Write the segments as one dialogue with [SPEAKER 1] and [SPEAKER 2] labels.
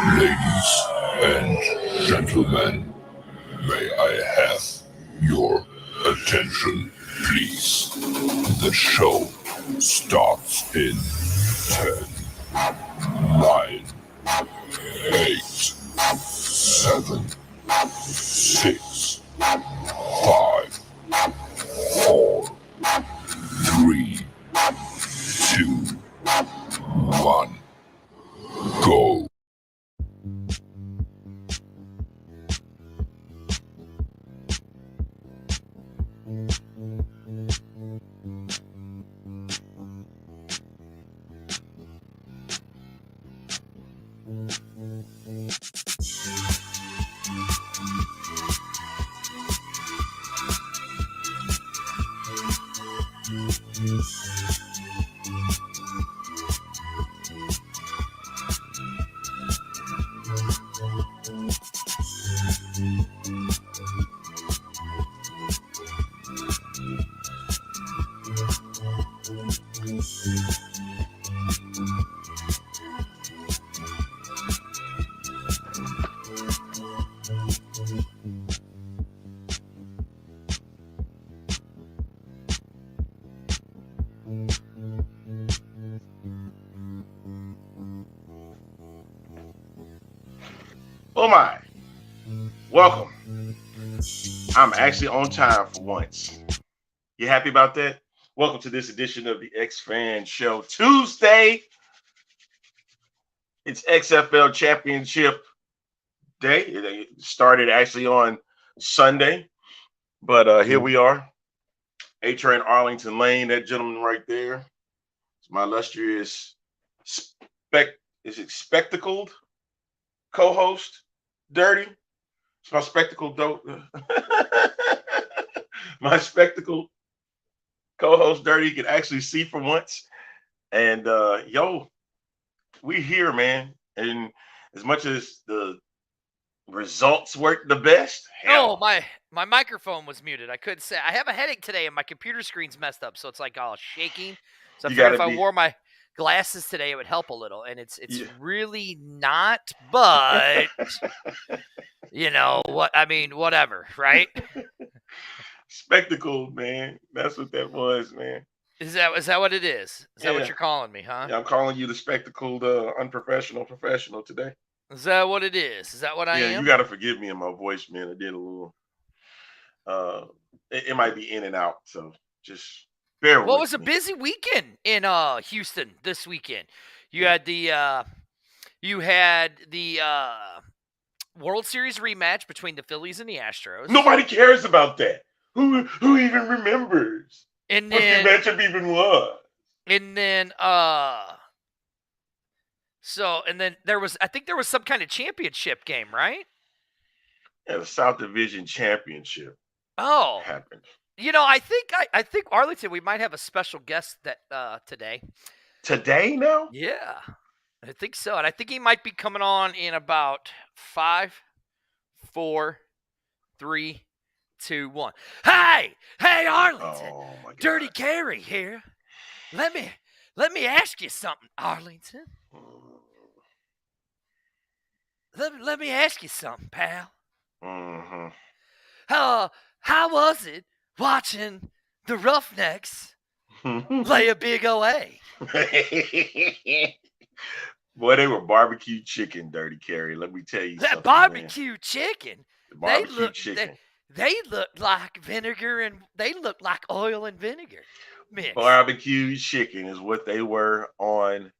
[SPEAKER 1] Ladies and gentlemen, may I have your attention, please? The show starts in 10, 9, 8, 7, 6, 5, 4, 3, 2, 1, go.
[SPEAKER 2] Oh my. Welcome. I'm actually on time for once. You happy about that? Welcome to this edition of the X-Fan Show Tuesday. It's XFL Championship Day. It started actually on Sunday, but here we are. A-Train Arlington Lane, that gentleman right there. It's my illustrious spectacled co-host, Dirty. It's my spectacled my spectacled co-host Dirty can actually see for once. And we here, man. And as much as the results weren't the best.
[SPEAKER 3] Oh, my microphone was muted. I couldn't say. I have a headache today, and my computer screen's messed up, so it's like all shaking. So I figured if I wore my glasses today, it would help a little. And it's really not, but you know what? I mean, whatever, right?
[SPEAKER 2] Spectacled, man. That's what that was, man.
[SPEAKER 3] Is that what it is? Is that what you're calling me, huh?
[SPEAKER 2] Yeah, I'm calling you the spectacled, unprofessional professional today.
[SPEAKER 3] Is that what it is? Is that what I am?
[SPEAKER 2] Yeah, you got to forgive me in my voice, man. I did a little. It might be in and out, so just bear with me.
[SPEAKER 3] Well, it was a busy weekend in Houston this weekend. You had the World Series rematch between the Phillies and the Astros.
[SPEAKER 2] Nobody cares about that. Who even remembers?
[SPEAKER 3] And
[SPEAKER 2] what
[SPEAKER 3] then
[SPEAKER 2] the matchup even was?
[SPEAKER 3] And then there was some kind of championship game, right?
[SPEAKER 2] Yeah, the South Division Championship.
[SPEAKER 3] Oh,
[SPEAKER 2] happened.
[SPEAKER 3] You know, I think Arlington, we might have a special guest that today.
[SPEAKER 2] Today now?
[SPEAKER 3] Yeah, I think so, and I think he might be coming on in about 5, 4, 3, 2, 1. Hey, Arlington!
[SPEAKER 2] Oh my God.
[SPEAKER 3] Dirty Carey here. Let me ask you something, Arlington. Let me ask you something, pal.
[SPEAKER 2] Mm-hmm.
[SPEAKER 3] How was it watching the Roughnecks lay a big OA?
[SPEAKER 2] Boy, they were barbecue chicken, Dirty Carey. Let me tell you something.
[SPEAKER 3] That barbecue chicken.
[SPEAKER 2] Chicken.
[SPEAKER 3] They look like vinegar and they look like oil and vinegar mix.
[SPEAKER 2] Barbecue chicken is what they were on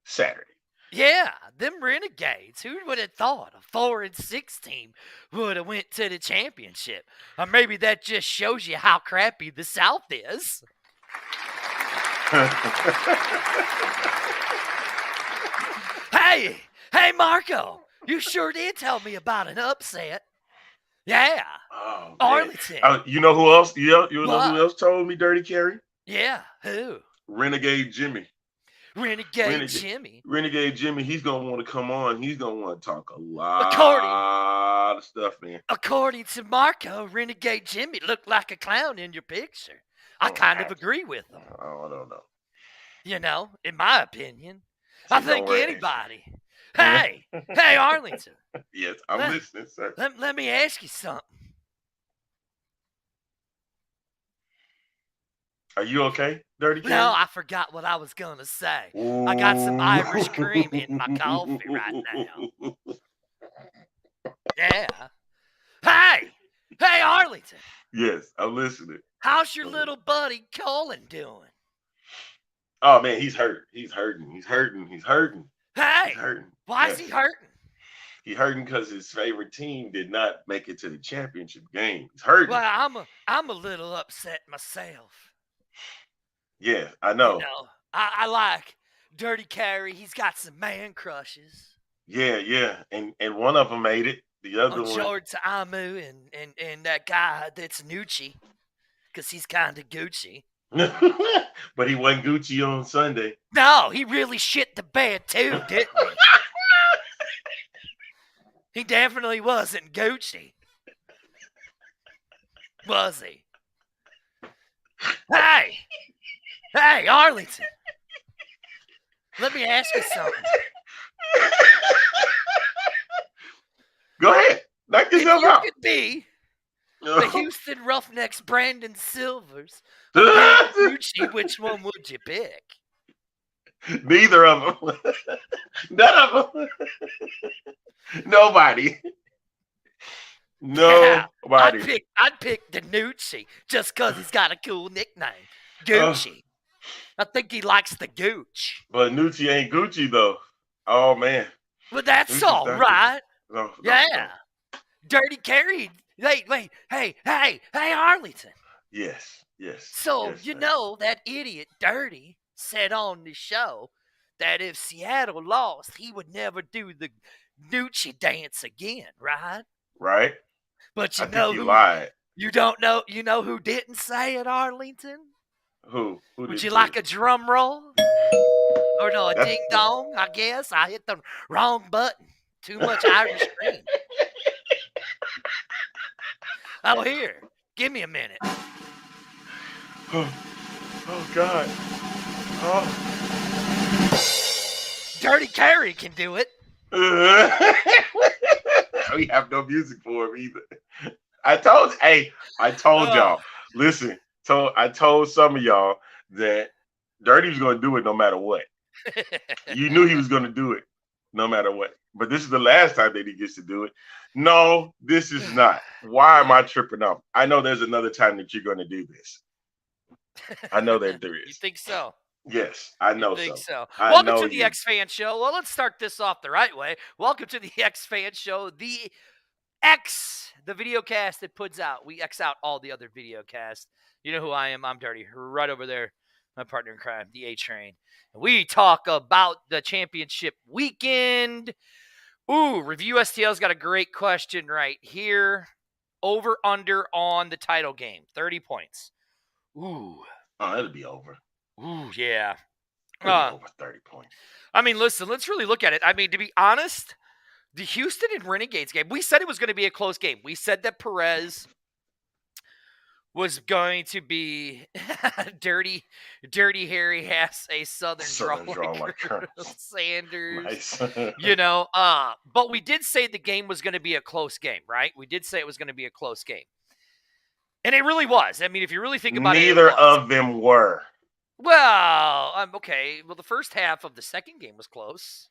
[SPEAKER 2] Saturday.
[SPEAKER 3] Yeah, them Renegades. Who would have thought a 4-6 team would have went to the championship? Or maybe that just shows you how crappy the South is. Hey, Marco, you sure did tell me about an upset. Yeah, Arlington.
[SPEAKER 2] You know who else? You know who else told me, Dirty Carey?
[SPEAKER 3] Yeah, who?
[SPEAKER 2] Renegade Jimmy.
[SPEAKER 3] Renegade Jimmy.
[SPEAKER 2] Renegade Jimmy, he's going to want to come on. He's going to want to talk a lot of stuff, man.
[SPEAKER 3] According to Marco, Renegade Jimmy looked like a clown in your picture. I kind of agree with him.
[SPEAKER 2] I don't know.
[SPEAKER 3] You know, in my opinion, I think anybody Hey, Arlington.
[SPEAKER 2] Yes, I'm listening, sir.
[SPEAKER 3] Let me ask you something.
[SPEAKER 2] Are you okay, Dirty Carrie?
[SPEAKER 3] No, I forgot what I was going to say. Ooh. I got some Irish cream in my coffee right now. Yeah. Hey, Arlington.
[SPEAKER 2] Yes, I'm listening.
[SPEAKER 3] How's your little buddy Colin doing?
[SPEAKER 2] Oh, man, he's hurt. He's hurting. Hey, he's hurting.
[SPEAKER 3] Why is he hurting?
[SPEAKER 2] He's hurting because his favorite team did not make it to the championship game. He's hurting.
[SPEAKER 3] Well, I'm a little upset myself.
[SPEAKER 2] Yeah, I know.
[SPEAKER 3] You know, I like Dirty Carrie. He's got some man crushes.
[SPEAKER 2] Yeah, and one of them made it. The other one,
[SPEAKER 3] George Amu and that guy that's Nucci, because he's kind of Gucci.
[SPEAKER 2] But he wasn't Gucci on Sunday.
[SPEAKER 3] No, he really shit the bed too, didn't he? He definitely wasn't Gucci. Was he? Hey, Arlington. Let me ask you something.
[SPEAKER 2] Go ahead. Knock yourself out.
[SPEAKER 3] If you could be the Houston Roughnecks Brandon Silvers or Gucci, which one would you pick?
[SPEAKER 2] Neither of them. None of them. Nobody. Nobody.
[SPEAKER 3] I'd pick Danucci just because he's got a cool nickname. Gucci. I think he likes the gooch.
[SPEAKER 2] But Nucci ain't Gucci, though. Oh, man.
[SPEAKER 3] But that's Nucci's all right.
[SPEAKER 2] No,
[SPEAKER 3] yeah. Dirty Carrie. Wait. Hey, Arlington.
[SPEAKER 2] Yes.
[SPEAKER 3] So,
[SPEAKER 2] yes,
[SPEAKER 3] you know, that idiot Dirty said on the show that if Seattle lost, he would never do the Nucci dance again, right?
[SPEAKER 2] Right.
[SPEAKER 3] But you
[SPEAKER 2] know who lied.
[SPEAKER 3] You don't know. You know who didn't say it, Arlington?
[SPEAKER 2] Who
[SPEAKER 3] would you like a drum roll? Or no, a ding dong? I guess I hit the wrong button. Too much Irish cream. Oh, here. Give me a minute.
[SPEAKER 2] Oh God. Oh.
[SPEAKER 3] Dirty Carrie can do it.
[SPEAKER 2] We have no music for him either. I told y'all. Listen, I told some of y'all that Dirty was going to do it no matter what. You knew he was going to do it no matter what. But this is the last time that he gets to do it. No, this is not. Why am I tripping off? I know there's another time that you're going to do this. I know that there is.
[SPEAKER 3] You think so?
[SPEAKER 2] Yes, I know.
[SPEAKER 3] You think so. Welcome to the X Fan Show. Well, let's start this off the right way. Welcome to the X Fan Show. The video cast that puts out. We X out all the other video casts. You know who I am. I'm Dirty. Right over there, my partner in crime, the A Train. We talk about the championship weekend. Ooh, Review STL's got a great question right here. Over, under on the title game. 30 points. Ooh.
[SPEAKER 2] Oh, it'll be over.
[SPEAKER 3] Ooh, yeah.
[SPEAKER 2] Over 30 points.
[SPEAKER 3] I mean, listen, let's really look at it. I mean, to be honest, the Houston and Renegades game, we said it was going to be a close game. We said that Perez was going to be Dirty Harry has a Southern draw like Sanders.
[SPEAKER 2] Nice.
[SPEAKER 3] But we did say the game was going to be a close game, right? We did say it was going to be a close game. And it really was. I mean, if you really think about
[SPEAKER 2] neither of them were.
[SPEAKER 3] Well, okay. Well, the first half of the second game was close.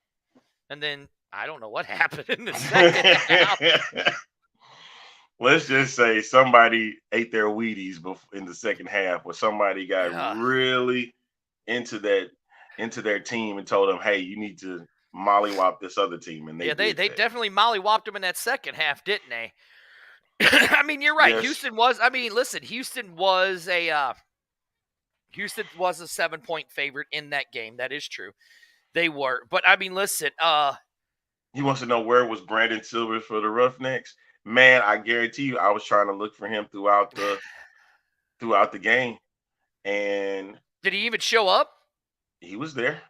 [SPEAKER 3] And then I don't know what happened in the second half.
[SPEAKER 2] Let's just say somebody ate their Wheaties in the second half, or somebody got really into their team and told them, "Hey, you need to mollywop this other team." And they
[SPEAKER 3] definitely mollywopped them in that second half, didn't they? I mean, you're right. Yes. Houston was a 7-point favorite in that game. That is true. They were. But I mean, listen,
[SPEAKER 2] he wants to know where was Brandon Silvers for the Roughnecks. Man, I guarantee you, I was trying to look for him throughout the game. And
[SPEAKER 3] did he even show up?
[SPEAKER 2] He was there.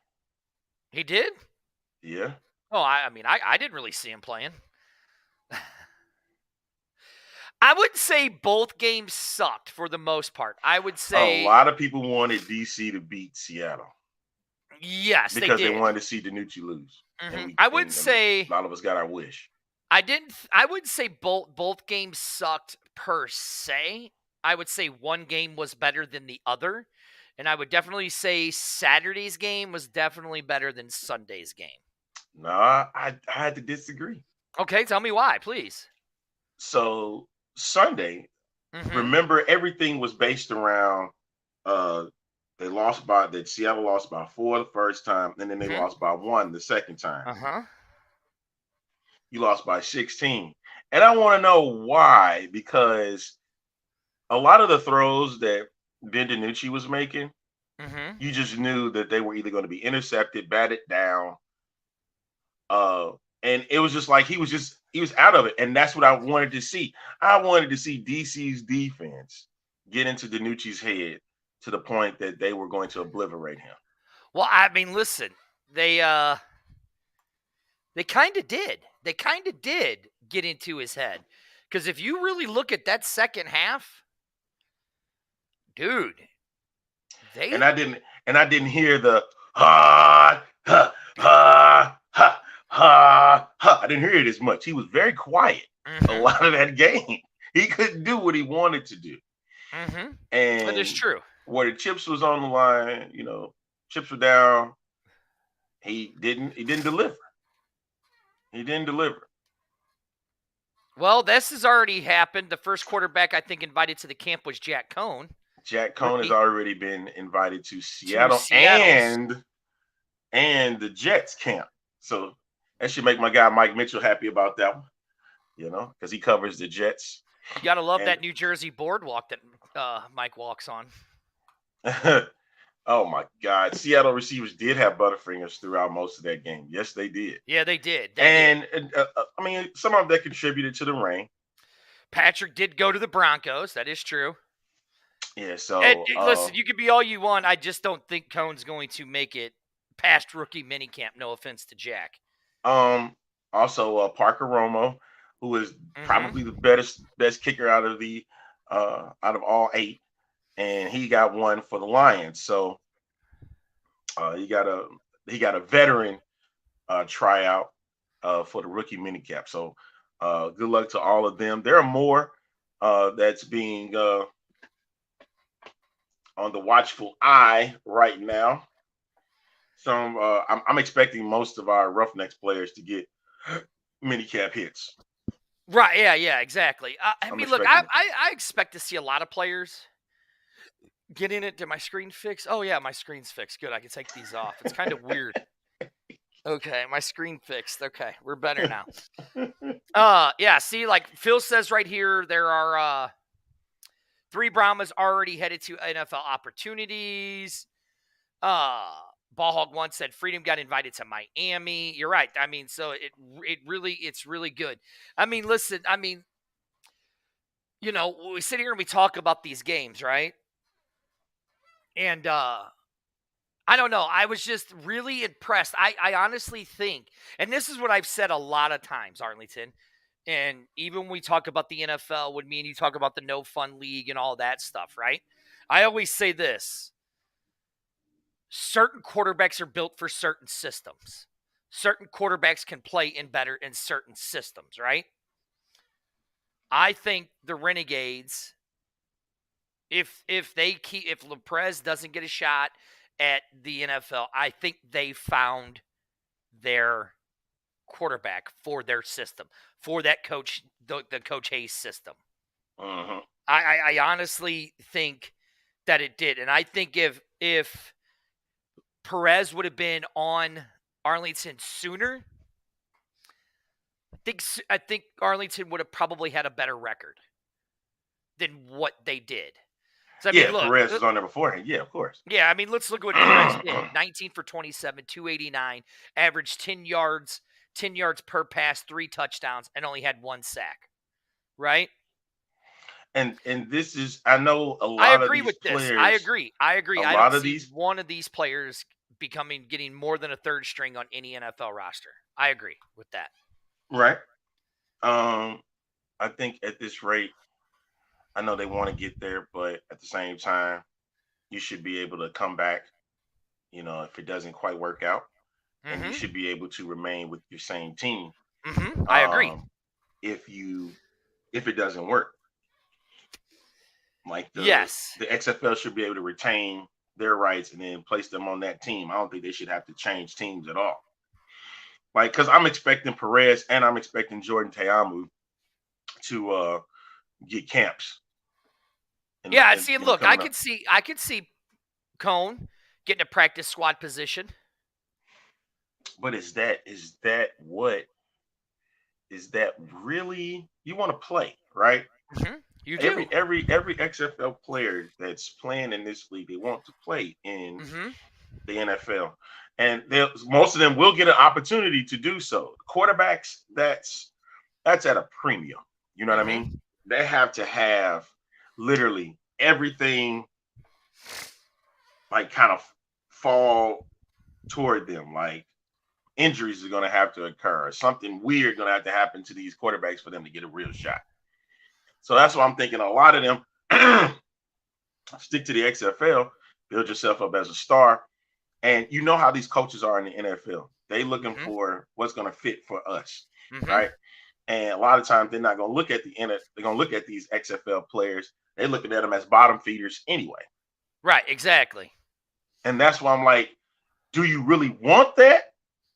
[SPEAKER 3] He did?
[SPEAKER 2] Yeah.
[SPEAKER 3] Oh, I mean, I didn't really see him playing. I would say both games sucked for the most part. I would say
[SPEAKER 2] a lot of people wanted DC to beat Seattle.
[SPEAKER 3] Yes,
[SPEAKER 2] because
[SPEAKER 3] they
[SPEAKER 2] they wanted to see DiNucci lose.
[SPEAKER 3] Mm-hmm. I would say
[SPEAKER 2] a lot of us got our wish.
[SPEAKER 3] I would say both games sucked per se. I would say one game was better than the other, and I would definitely say Saturday's game was definitely better than Sunday's game.
[SPEAKER 2] Nah, I had to disagree.
[SPEAKER 3] Okay, tell me why, please.
[SPEAKER 2] So Sunday, remember everything was based around Seattle lost by 4 the first time, and then they lost by 1 the second time. You lost by 16. And I want to know why, because a lot of the throws that Ben DiNucci was making, you just knew that they were either going to be intercepted, batted down. And it was just like he was out of it. And that's what I wanted to see. I wanted to see DC's defense get into DiNucci's head to the point that they were going to obliterate him.
[SPEAKER 3] Well, I mean, listen, they kind of did. They kind of did get into his head. Because if you really look at that second half, dude,
[SPEAKER 2] and I didn't hear the ha ha ha ha ha ha. I didn't hear it as much. He was very quiet a lot of that game. He couldn't do what he wanted to do.
[SPEAKER 3] And
[SPEAKER 2] that
[SPEAKER 3] is true.
[SPEAKER 2] Where the chips was on the line, chips were down. He didn't deliver. He didn't deliver.
[SPEAKER 3] Well, this has already happened. The first quarterback I think invited to the camp was Jack Cohn.
[SPEAKER 2] Jack Cohn has already been invited to Seattle and the Jets camp. So that should make my guy Mike Mitchell happy about that one, because he covers the Jets.
[SPEAKER 3] You got to love that New Jersey boardwalk that Mike walks on.
[SPEAKER 2] Oh, my God. Seattle receivers did have Butterfingers throughout most of that game. Yes, they did.
[SPEAKER 3] Yeah, they did.
[SPEAKER 2] I mean, some of them that contributed to the rain.
[SPEAKER 3] Patrick did go to the Broncos. That is true.
[SPEAKER 2] Yeah, so.
[SPEAKER 3] Listen, you could be all you want. I just don't think Cohn's going to make it past rookie minicamp. No offense to Jack.
[SPEAKER 2] Also, Parker Romo, who is probably the best kicker out of all 8. And he got one for the Lions. So he got a veteran tryout for the rookie minicap. So good luck to all of them. There are more that's being on the watchful eye right now. Some I'm expecting most of our Roughnecks players to get minicap hits.
[SPEAKER 3] Right? Yeah, exactly. I mean, look, I expect to see a lot of players get in it. Did my screen fix? Oh, yeah, my screen's fixed. Good. I can take these off. It's kind of weird. Okay, my screen fixed. Okay, we're better now. Yeah, see, like Phil says right here, there are 3 Brahmas already headed to NFL opportunities. Ballhog 1 said Freedom got invited to Miami. You're right. I mean, so it's really good. I mean, listen, we sit here and we talk about these games, right? And I don't know. I was just really impressed. I honestly think, and this is what I've said a lot of times, Arlington, and even when we talk about the NFL, when me and you talk about the no fun league and all that stuff, right? I always say this. Certain quarterbacks are built for certain systems. Certain quarterbacks can play in certain systems, right? I think the Renegades, if Leprez doesn't get a shot at the NFL, I think they found their quarterback for their system, for that coach, the Coach Hayes system. I honestly think that it did, and I think if Perez would have been on Arlington sooner, I think Arlington would have probably had a better record than what they did. So,
[SPEAKER 2] Perez was on there beforehand. Yeah, of course.
[SPEAKER 3] Yeah, I mean, let's look at what Perez did. 19 for 27, 289, averaged 10 yards per pass, 3 touchdowns, and only had 1 sack. Right?
[SPEAKER 2] And this is, I know a lot of these players.
[SPEAKER 3] I agree. I don't see one of these players getting more than a third string on any NFL roster. I agree with that.
[SPEAKER 2] Right. I think at this rate, I know they want to get there, but at the same time, you should be able to come back, if it doesn't quite work out, and you should be able to remain with your same team.
[SPEAKER 3] I agree.
[SPEAKER 2] If it doesn't work, like the XFL should be able to retain their rights and then place them on that team. I don't think they should have to change teams at all. Like, because I'm expecting Perez and I'm expecting Jordan Teamu to get camps.
[SPEAKER 3] Look, I could see Cone getting a practice squad position.
[SPEAKER 2] But is that really you want to play, right?
[SPEAKER 3] You do.
[SPEAKER 2] Every XFL player that's playing in this league, they want to play in the NFL, and most of them will get an opportunity to do so. Quarterbacks, that's at a premium. You know what I mean? They have to have literally everything like kind of fall toward them. Like injuries are going to have to occur. Something weird going to have to happen to these quarterbacks for them to get a real shot. So that's why I'm thinking a lot of them stick to the XFL, build yourself up as a star. And you know how these coaches are in the NFL. They looking for what's going to fit for us, right? And a lot of times they're not going to look at they're going to look at these XFL players. They're looking at them as bottom feeders anyway.
[SPEAKER 3] Right, exactly.
[SPEAKER 2] And that's why I'm like, do you really want that?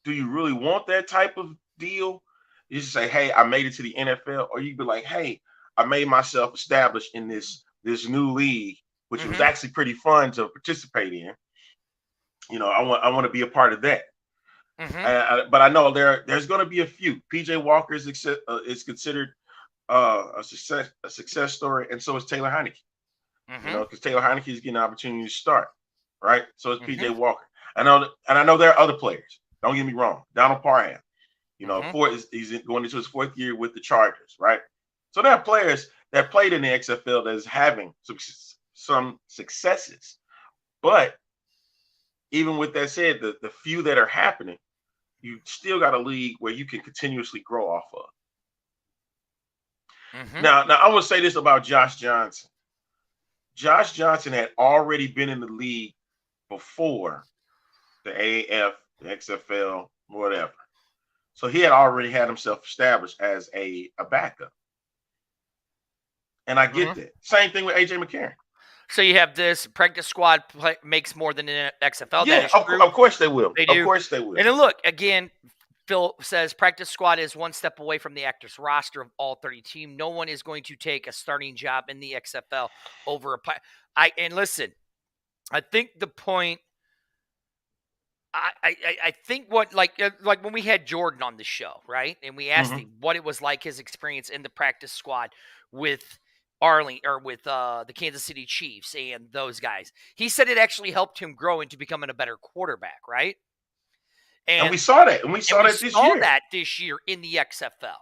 [SPEAKER 2] Do you really want that type of deal? You just say, hey, I made it to the NFL. Or you be like, hey, I made myself established in this new league, which was actually pretty fun to participate in. I want to be a part of that. But I know there's going to be a few. PJ Walker is considered a success story, and so is Taylor Heineke. Because Taylor Heineke is getting an opportunity to start, right? So is PJ Walker. I know there are other players. Don't get me wrong. Donald Parham, he's going into his fourth year with the Chargers, right? So there are players that played in the XFL that is having some successes. But even with that said, the few that are happening, you still got a league where you can continuously grow off of. Now I want to say this about Josh Johnson. Josh Johnson had already been in the league before the AAF, the XFL, whatever. So he had already had himself established as a backup. And I get that. Same thing with AJ McCarron.
[SPEAKER 3] So you have this practice squad makes more than an XFL.
[SPEAKER 2] Yeah, of course they will. Of course they will.
[SPEAKER 3] And then look, again, Phil says practice squad is one step away from the active roster of all 30 teams. No one is going to take a starting job in the XFL over and listen, I think the point I think what like when we had Jordan on the show, right? And we asked him what it was like his experience in the practice squad with the Kansas City Chiefs and those guys. He said it actually helped him grow into becoming a better quarterback, right?
[SPEAKER 2] And we saw that. And we saw that
[SPEAKER 3] this year in the XFL.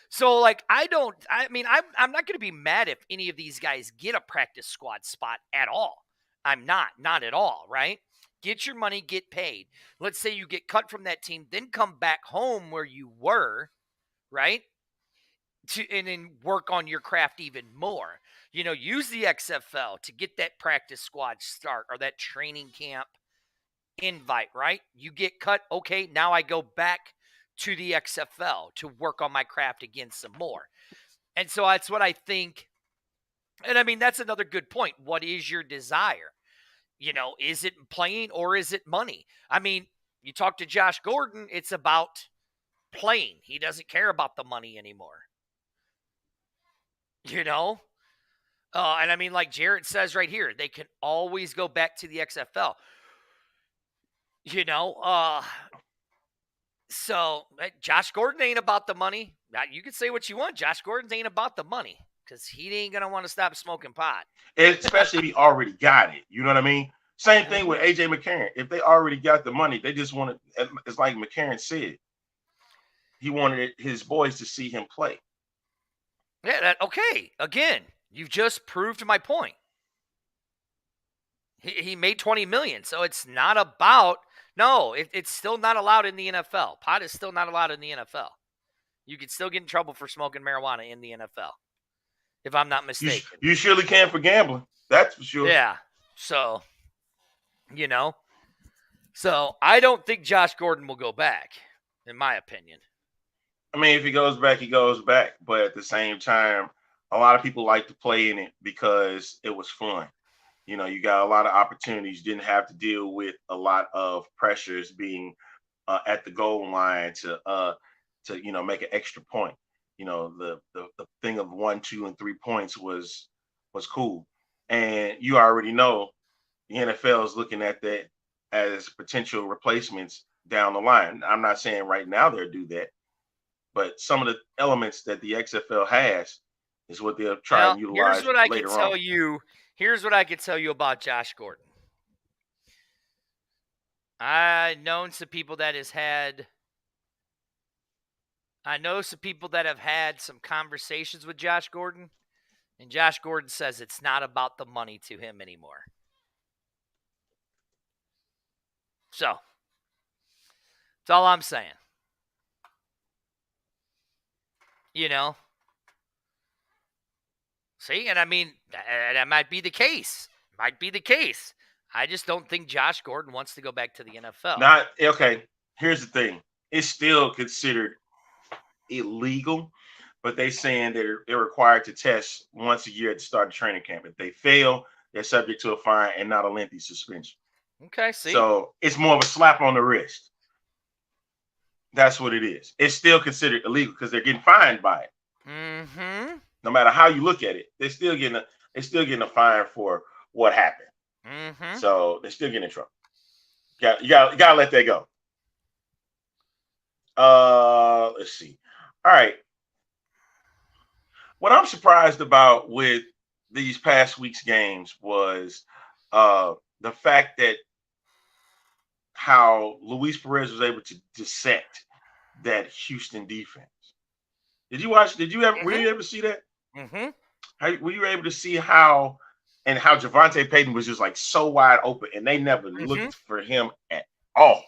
[SPEAKER 3] So, like, I'm not going to be mad if any of these guys get a practice squad spot at all. I'm not at all, right? Get your money, get paid. Let's say you get cut from that team, then come back home where you were, right? And then work on your craft even more. Use the XFL to get that practice squad start or that training camp invite, right? You get cut. Okay, now I go back to the XFL to work on my craft again some more. And so that's what I think. And I mean, that's another good point. What is your desire? Is it playing or is it money? I mean, you talk to Josh Gordon, it's about playing. He doesn't care about the money anymore. And I mean, like Jarrett says right here, they can always go back to the XFL. So Josh Gordon ain't about the money. You can say what you want. Josh Gordon ain't about the money because he ain't going to want to stop smoking pot.
[SPEAKER 2] Especially if he already got it. You know what I mean? Same thing with AJ McCarron. If they already got the money, they just wanted, it's like McCarron said, he wanted his boys to see him play.
[SPEAKER 3] Yeah, okay. Again, you've just proved my point. He made $20 million, so it's not about it's still not allowed in the NFL. Pot is still not allowed in the NFL. You can still get in trouble for smoking marijuana in the NFL, if I'm not mistaken.
[SPEAKER 2] You surely can for gambling. That's for sure.
[SPEAKER 3] Yeah. So, So I don't think Josh Gordon will go back, in my opinion.
[SPEAKER 2] I mean, if he goes back, he goes back. But at the same time, a lot of people like to play in it because it was fun. You know, you got a lot of opportunities. You didn't have to deal with a lot of pressures being at the goal line to make an extra point. You know, the thing of 1, 2, and 3 points was cool, and you already know the NFL is looking at that as potential replacements down the line. I'm not saying right now they'll do that, but some of the elements that the XFL has is what they'll try and utilize
[SPEAKER 3] here's what I
[SPEAKER 2] later
[SPEAKER 3] can tell
[SPEAKER 2] on.
[SPEAKER 3] you. Here's what I can tell you about Josh Gordon. I know some people that have had some conversations with Josh Gordon, and Josh Gordon says it's not about the money to him anymore. So, that's all I'm saying. You know? See, and I mean, that might be the case. I just don't think Josh Gordon wants to go back to the NFL.
[SPEAKER 2] Not okay. Here's the thing: it's still considered illegal, but they saying they're required to test once a year at the start of training camp. If they fail, they're subject to a fine and not a lengthy suspension.
[SPEAKER 3] Okay, see.
[SPEAKER 2] So it's more of a slap on the wrist. That's what it is. It's still considered illegal because they're getting fined by it.
[SPEAKER 3] Mm-hmm.
[SPEAKER 2] No matter how you look at it, they're still getting a fine for what happened.
[SPEAKER 3] Mm-hmm.
[SPEAKER 2] So they're still getting in trouble. You gotta let that go. Let's see. All right. What I'm surprised about with these past week's games was the fact that how Luis Perez was able to dissect that Houston defense. Did you watch? Were you able to see that?
[SPEAKER 3] Mm-hmm.
[SPEAKER 2] Were you able to see how Javonte Payton was just like so wide open and they never looked for him at all?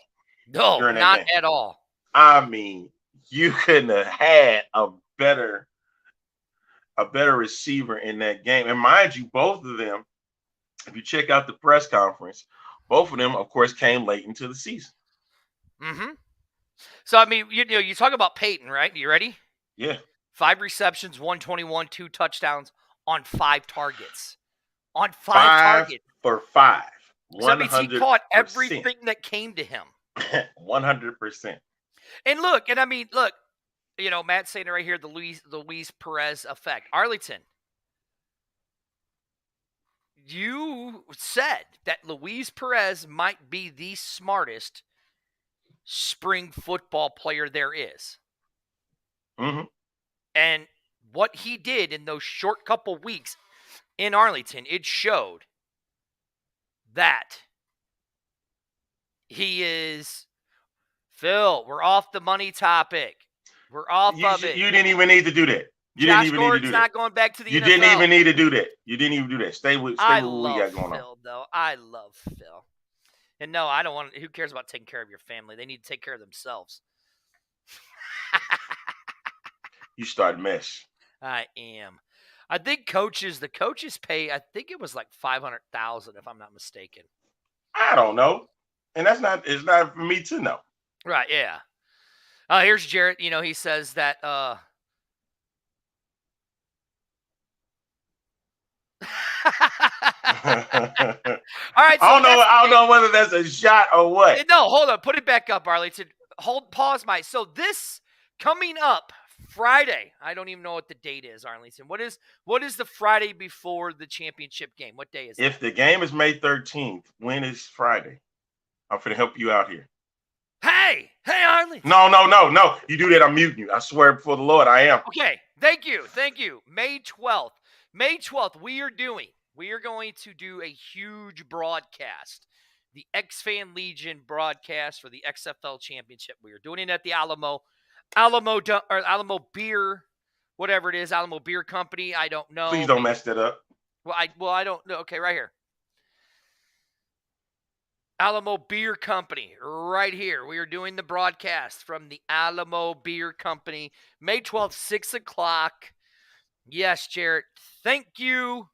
[SPEAKER 3] No, not
[SPEAKER 2] game.
[SPEAKER 3] at all.
[SPEAKER 2] I mean, you couldn't have had a better receiver in that game. And mind you, both of them, if you check out the press conference, both of them, of course, came late into the season.
[SPEAKER 3] Mm-hmm. So, I mean, you talk about Peyton, right? You ready?
[SPEAKER 2] Yeah.
[SPEAKER 3] 5 receptions, 121, 2 touchdowns on 5 targets. On 5 targets.
[SPEAKER 2] For 5.
[SPEAKER 3] 100%. So that means he caught everything that came to him.
[SPEAKER 2] 100%.
[SPEAKER 3] And look, Matt's saying it right here, the Luis Perez effect. Arlington, you said that Luis Perez might be the smartest spring football player there is.
[SPEAKER 2] Mm-hmm.
[SPEAKER 3] And what he did in those short couple weeks in Arlington, it showed that he is... Phil, we're off the money topic. We're off of it.
[SPEAKER 2] You didn't even need to do that.
[SPEAKER 3] Josh Gordon's not going back to the NFL.
[SPEAKER 2] You didn't even need to do that. You didn't even do that. Stay with what we got going
[SPEAKER 3] Phil, though. I love Phil. And no, I don't want. Who cares about taking care of your family? They need to take care of themselves.
[SPEAKER 2] You start mess.
[SPEAKER 3] I am. I think the coaches pay. I think it was like $500,000, if I'm not mistaken.
[SPEAKER 2] I don't know, and it's not for me to know.
[SPEAKER 3] Right? Yeah. Here's Jarrett. He says that. All right. So
[SPEAKER 2] I don't know whether that's a shot or what.
[SPEAKER 3] No, hold on. Put it back up, Arlington. Pause, Mike. So this coming up Friday. I don't even know what the date is, Arlington. What is the Friday before the championship game? What day is it?
[SPEAKER 2] If the game is May 13th, when is Friday? I'm going to help you out here.
[SPEAKER 3] Hey, Arlington.
[SPEAKER 2] No. You do that, I'm muting you. I swear before the Lord, I am.
[SPEAKER 3] Okay. Thank you. May 12th. We are going to do a huge broadcast. The X-Fan Legion broadcast for the XFL Championship. We are doing it at the Alamo Beer, whatever it is, Alamo Beer Company. I don't know.
[SPEAKER 2] Please don't mess that up.
[SPEAKER 3] Well, I don't know. Okay, right here. Alamo Beer Company, right here. We are doing the broadcast from the Alamo Beer Company, May 12th, 6 o'clock. Yes, Jarrett. Thank you.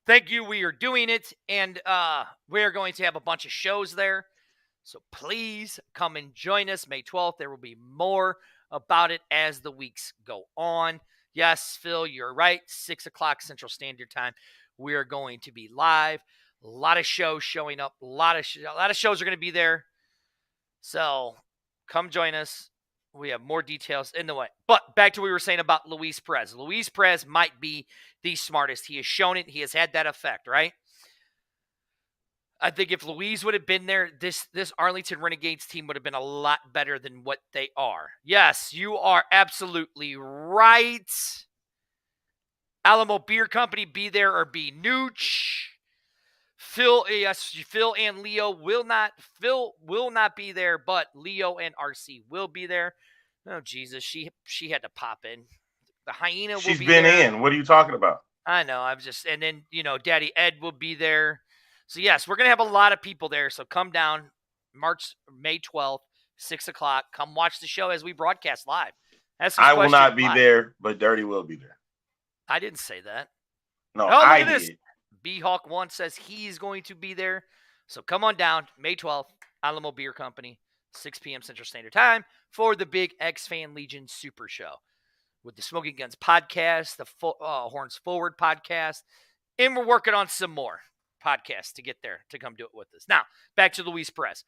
[SPEAKER 3] thank you. We are doing it, and we're going to have a bunch of shows there. So please come and join us May 12th. There will be more about it as the weeks go on. Yes, Phil, you're right. 6 o'clock Central Standard Time. We are going to be live. A lot of shows showing up. A lot of shows are going to be there. So come join us. We have more details in the way. But back to what we were saying about Luis Perez. Luis Perez might be the smartest. He has shown it. He has had that effect, right? I think if Luis would have been there, this Arlington Renegades team would have been a lot better than what they are. Yes, you are absolutely right. Alamo Beer Company, be there or be nooch. Phil and Leo will not. Phil will not be there, but Leo and RC will be there. Oh Jesus, she had to pop in. The hyena will be there.
[SPEAKER 2] She's been in. What are you talking about?
[SPEAKER 3] I know. And then Daddy Ed will be there. So yes, we're gonna have a lot of people there. So come down, May 12th, 6 o'clock. Come watch the show as we broadcast live.
[SPEAKER 2] I will not be there, but Dirty will be there.
[SPEAKER 3] I didn't say that.
[SPEAKER 2] No, I did.
[SPEAKER 3] This. B-Hawk 1 says he's going to be there. So come on down, May 12th, Alamo Beer Company, 6 p.m. Central Standard Time for the big X-Fan Legion Super Show with the Smoking Guns podcast, the Horns Forward podcast, and we're working on some more podcasts to get there to come do it with us. Now, back to Luis Perez.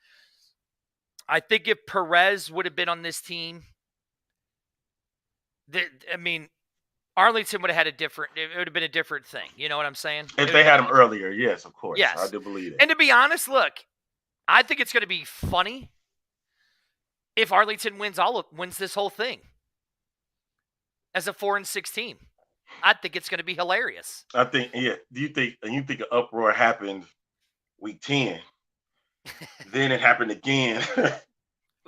[SPEAKER 3] I think if Perez would have been on this team, Arlington would have had it would have been a different thing. You know what I'm saying?
[SPEAKER 2] If they had him earlier, yes, of course.
[SPEAKER 3] Yes.
[SPEAKER 2] I do believe it.
[SPEAKER 3] And to be honest, look, I think it's going to be funny if Arlington wins this whole thing as a 4-6 team. I think it's going to be hilarious.
[SPEAKER 2] I think, yeah. You think an uproar happened week 10? Then it happened again.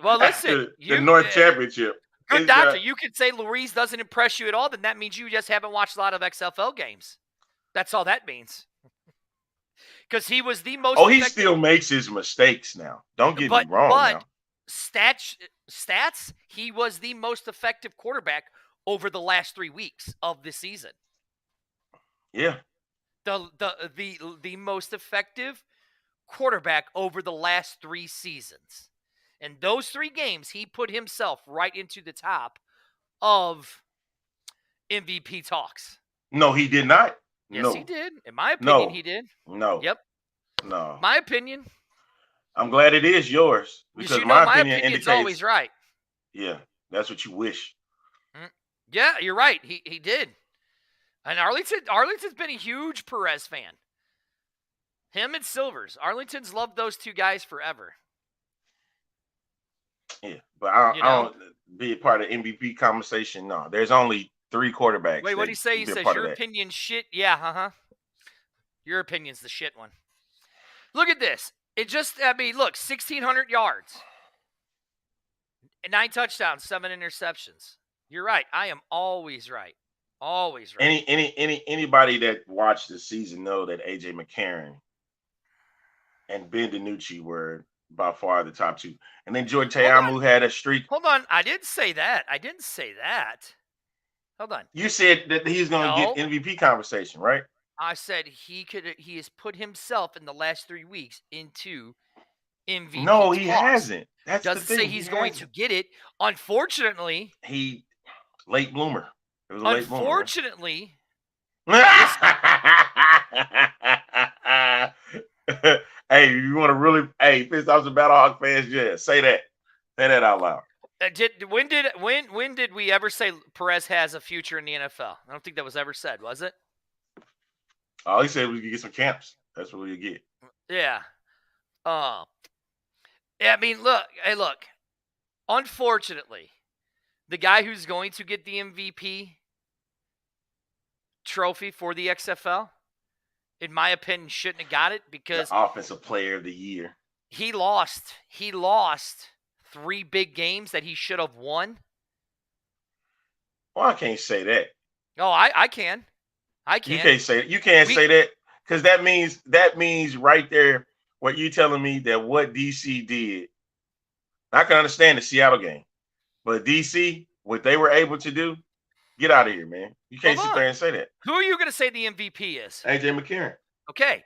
[SPEAKER 3] Well, listen,
[SPEAKER 2] the North Championship.
[SPEAKER 3] Good doctor, you could say Luis doesn't impress you at all, then that means you just haven't watched a lot of XFL games. That's all that means. Because he was the most
[SPEAKER 2] he still makes his mistakes now. Don't get me wrong now.
[SPEAKER 3] Stats, he was the most effective quarterback over the last 3 weeks of the season.
[SPEAKER 2] Yeah.
[SPEAKER 3] The most effective quarterback over the last 3 seasons. And those 3 games, he put himself right into the top of MVP talks.
[SPEAKER 2] No, he did not.
[SPEAKER 3] Yes, he did. In my opinion, he did.
[SPEAKER 2] No.
[SPEAKER 3] Yep.
[SPEAKER 2] No.
[SPEAKER 3] My opinion.
[SPEAKER 2] I'm glad it is yours. Because my opinion indicates
[SPEAKER 3] always right.
[SPEAKER 2] Yeah, that's what you wish.
[SPEAKER 3] Yeah, you're right. He did. And Arlington's been a huge Perez fan. Him and Silvers. Arlington's loved those 2 guys forever.
[SPEAKER 2] Yeah, but I don't be a part of MVP conversation. No, there's only 3 quarterbacks.
[SPEAKER 3] Wait, what do you say? He says your opinion's shit. Yeah, Your opinion's the shit one. Look at this. Look, 1,600 yards, 9 touchdowns, 7 interceptions. You're right. I am always right. Always right.
[SPEAKER 2] Anybody that watched the season know that AJ McCarron and Ben DiNucci were by far the top 2. And then Joy Teamu had a streak.
[SPEAKER 3] Hold on. I didn't say that. Hold on.
[SPEAKER 2] You said that he's going to get MVP conversation, right?
[SPEAKER 3] I said he has put himself in the last 3 weeks into MVP.
[SPEAKER 2] No, he hasn't. That's
[SPEAKER 3] doesn't
[SPEAKER 2] the thing.
[SPEAKER 3] Say he's going to get it. Unfortunately,
[SPEAKER 2] late bloomer. It was a late bloomer.
[SPEAKER 3] Unfortunately.
[SPEAKER 2] Hey, you want to really? Hey, pissed off the Battlehawk fans? Yeah, say that. Say that out loud.
[SPEAKER 3] When did we ever say Perez has a future in the NFL? I don't think that was ever said, was it?
[SPEAKER 2] All he said was we could get some camps. That's what we get.
[SPEAKER 3] Yeah. Look. Unfortunately, the guy who's going to get the MVP trophy for the XFL, in my opinion, shouldn't have got it because
[SPEAKER 2] the offensive player of the year.
[SPEAKER 3] He lost 3 big games that he should have won.
[SPEAKER 2] Well, I can't say that.
[SPEAKER 3] No, I can.
[SPEAKER 2] You can't say it. You can't say that because that means right there what you telling me that what DC did. I can understand the Seattle game, but DC, what they were able to do, Get out of here, man. You can't sit there and say that.
[SPEAKER 3] Who are you going to say the MVP is?
[SPEAKER 2] A.J. McCarron.
[SPEAKER 3] Okay.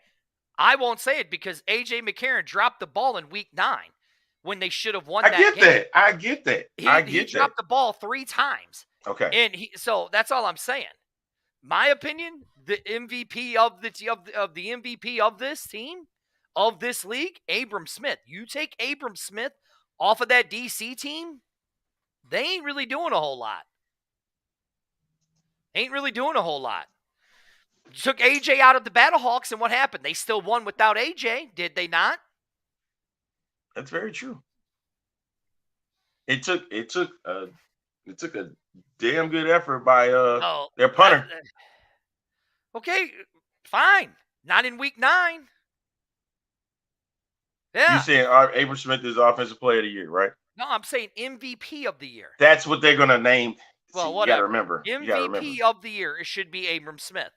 [SPEAKER 3] I won't say it because A.J. McCarron dropped the ball in week 9 when they should have won that game.
[SPEAKER 2] I get that.
[SPEAKER 3] He dropped the ball 3 times.
[SPEAKER 2] Okay.
[SPEAKER 3] And so that's all I'm saying. My opinion, the MVP of the MVP of this team, of this league, Abram Smith. You take Abram Smith off of that DC team, they ain't really doing a whole lot. You took AJ out of the Battlehawks, and what happened? They still won without AJ, did they not?
[SPEAKER 2] That's very true. It took a damn good effort by their punter.
[SPEAKER 3] Okay, fine. Not in week 9. Yeah.
[SPEAKER 2] You saying Abram Smith is Offensive Player of the Year, right?
[SPEAKER 3] No, I'm saying MVP of the year.
[SPEAKER 2] That's what they're gonna name.
[SPEAKER 3] Well,
[SPEAKER 2] whatever. You gotta remember.
[SPEAKER 3] MVP of the year, it should be Abram Smith.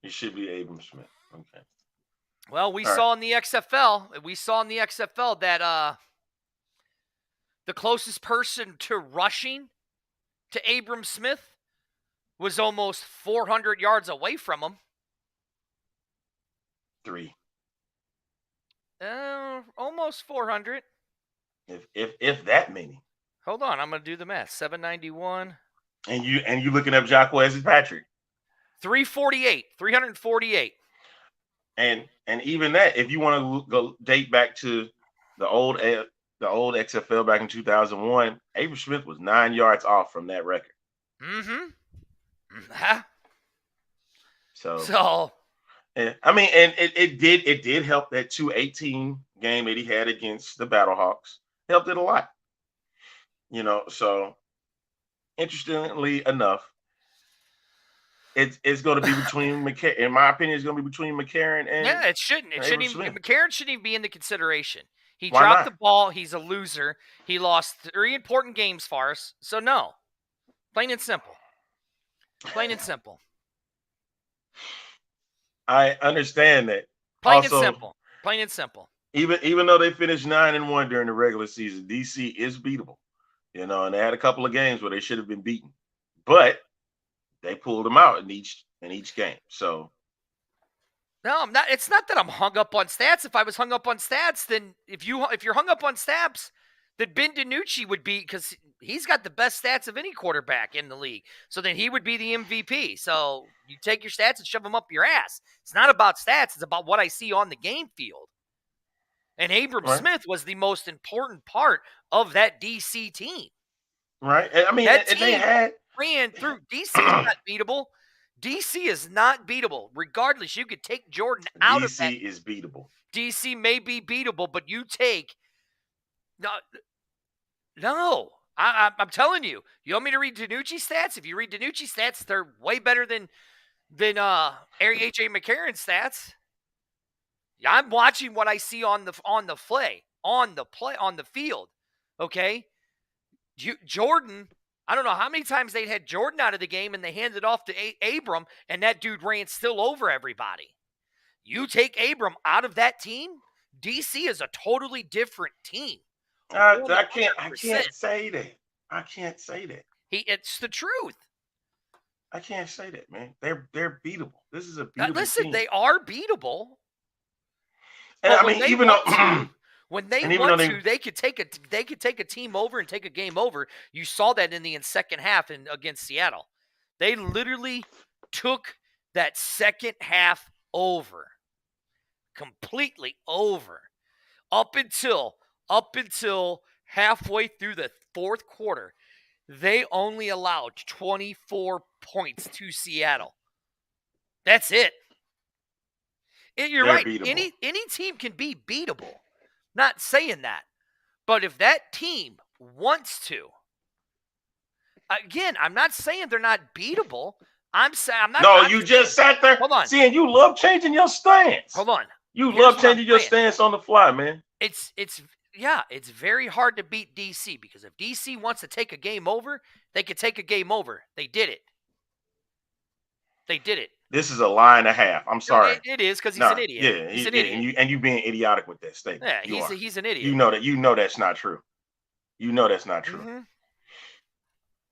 [SPEAKER 2] It should be Abram Smith. Okay.
[SPEAKER 3] Well, we saw in the XFL that the closest person to rushing to Abram Smith was almost 400 yards away from him.
[SPEAKER 2] 3.
[SPEAKER 3] Almost 400.
[SPEAKER 2] If that many.
[SPEAKER 3] Hold on, I'm gonna do the math. 791.
[SPEAKER 2] And you looking up Jacquez Patrick.
[SPEAKER 3] 348.
[SPEAKER 2] And even that, if you want to go date back to the old XFL back in 2001, Abram Smith was 9 yards off from that record.
[SPEAKER 3] Mm-hmm.
[SPEAKER 2] So I mean, and it did help that 2-18 game that he had against the Battlehawks. Helped it a lot. So interestingly enough, it's going to be between McCarron. In my opinion, it's going to be between McCarron and
[SPEAKER 3] it shouldn't. McCarron shouldn't even be in the consideration. He
[SPEAKER 2] Why
[SPEAKER 3] dropped
[SPEAKER 2] not?
[SPEAKER 3] the ball. He's a loser. He lost 3 important games for us. So no, plain and simple.
[SPEAKER 2] I understand that.
[SPEAKER 3] Plain and simple.
[SPEAKER 2] Even though they finished 9-1 during the regular season, DC is beatable. And they had a couple of games where they should have been beaten, but they pulled them out in each game. So
[SPEAKER 3] no, I'm not. It's not that I'm hung up on stats. If I was hung up on stats, then if you're hung up on stats, then Ben DiNucci would be, because he's got the best stats of any quarterback in the league. So then he would be the MVP. So you take your stats and shove them up your ass. It's not about stats. It's about what I see on the game field. And Abram Smith was the most important part of that DC team.
[SPEAKER 2] Right. I mean,
[SPEAKER 3] that
[SPEAKER 2] they
[SPEAKER 3] team
[SPEAKER 2] had
[SPEAKER 3] ran through. DC is not beatable. DC is not beatable. Regardless, you could take Jordan out of that.
[SPEAKER 2] DC is beatable.
[SPEAKER 3] DC may be beatable, but you take no. I'm telling you. You want me to read DiNucci stats? If you read DiNucci stats, they're way better than AJ McCarron stats. I'm watching what I see on the field. Okay, Jordan. I don't know how many times they had Jordan out of the game and they handed it off to Abram, and that dude ran still over everybody. You take Abram out of that team, DC is a totally different team.
[SPEAKER 2] I can't say that. I can't say that.
[SPEAKER 3] It's the truth.
[SPEAKER 2] I can't say that, man. They're beatable. This is a beatable
[SPEAKER 3] listen,
[SPEAKER 2] team.
[SPEAKER 3] they are beatable.
[SPEAKER 2] And I mean, even though
[SPEAKER 3] when they want to, they could take a team over and take a game over. You saw that in the second half against Seattle. They literally took that second half over, completely over, up until halfway through the fourth quarter. They only allowed 24 points to Seattle. That's it. You're right.
[SPEAKER 2] Beatable.
[SPEAKER 3] Any team can be beatable. Not saying that. But if that team wants to, again, I'm not saying they're not beatable. I'm not.
[SPEAKER 2] No, you just sat there.
[SPEAKER 3] Hold on.
[SPEAKER 2] See, and you love changing your stance.
[SPEAKER 3] Hold on.
[SPEAKER 2] You love changing your stance on the fly, man.
[SPEAKER 3] It's very hard to beat DC, because if DC wants to take a game over, they could take a game over. They did it.
[SPEAKER 2] This is a lie and a half. I'm sorry.
[SPEAKER 3] It is, because he's an idiot.
[SPEAKER 2] Yeah,
[SPEAKER 3] he's an idiot.
[SPEAKER 2] And you being idiotic with that statement.
[SPEAKER 3] Yeah, he's an idiot.
[SPEAKER 2] You know that's not true. You know that's not true.
[SPEAKER 3] Mm-hmm.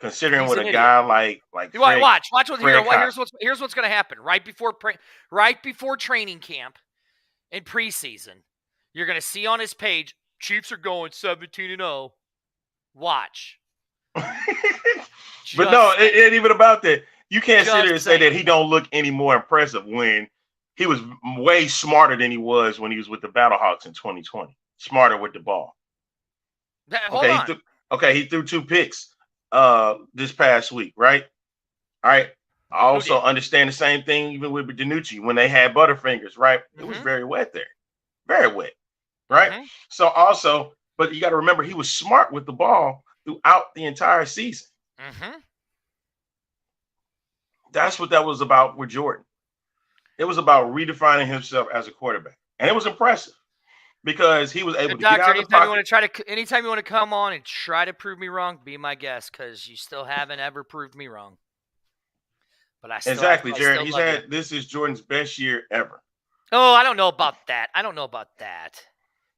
[SPEAKER 2] Considering
[SPEAKER 3] He's
[SPEAKER 2] what
[SPEAKER 3] an
[SPEAKER 2] a
[SPEAKER 3] idiot.
[SPEAKER 2] guy like Fred,
[SPEAKER 3] watch
[SPEAKER 2] Fred
[SPEAKER 3] here's what's going to happen right before training camp in preseason. You're going to see on his page, Chiefs are going 17-0. Watch.
[SPEAKER 2] But no, it ain't even about that. You can't sit here and say
[SPEAKER 3] saying.
[SPEAKER 2] that he don't look any more impressive when he was way smarter than he was when he was with the Battlehawks in 2020. Smarter with the ball.
[SPEAKER 3] Hold on.
[SPEAKER 2] He threw 2 picks this past week, right? All right. I also understand the same thing even with DiNucci when they had Butterfingers, right? It was very wet there. Very wet. Right? So also, but you got to remember he was smart with the ball throughout the entire season. That's what that was about with Jordan. It was about redefining himself as a quarterback. And it was impressive because he was able to get out of the pocket.
[SPEAKER 3] Anytime you want to come on and try to prove me wrong, be my guest because you still haven't ever proved me wrong. But I still
[SPEAKER 2] exactly, Jared. This is Jordan's best year ever.
[SPEAKER 3] Oh, I don't know about that.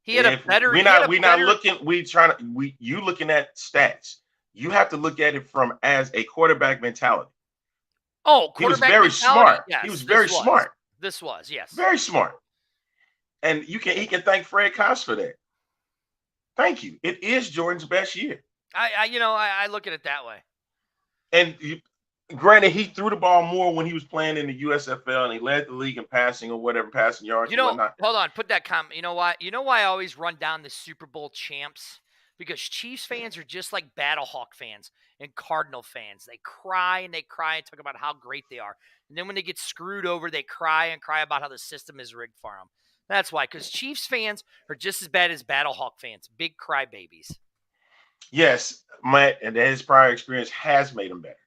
[SPEAKER 3] He had a better.
[SPEAKER 2] You looking at stats. You have to look at it from as a quarterback mentality.
[SPEAKER 3] Oh,
[SPEAKER 2] he was very smart.
[SPEAKER 3] Yes,
[SPEAKER 2] he was very smart.
[SPEAKER 3] This was, yes.
[SPEAKER 2] Very smart. And he can thank Fred Koss for that. Thank you. It is Jordan's best year.
[SPEAKER 3] I look at it that way.
[SPEAKER 2] And granted, he threw the ball more when he was playing in the USFL and he led the league in passing or whatever, passing yards and whatnot.
[SPEAKER 3] Hold on, put that comment. You know why? You know why I always run down the Super Bowl champs? Because Chiefs fans are just like Battlehawk fans and Cardinal fans. They cry and talk about how great they are. And then when they get screwed over, they cry about how the system is rigged for them. That's why, because Chiefs fans are just as bad as Battlehawk fans. Big crybabies.
[SPEAKER 2] Yes, Matt, and his prior experience has made him better.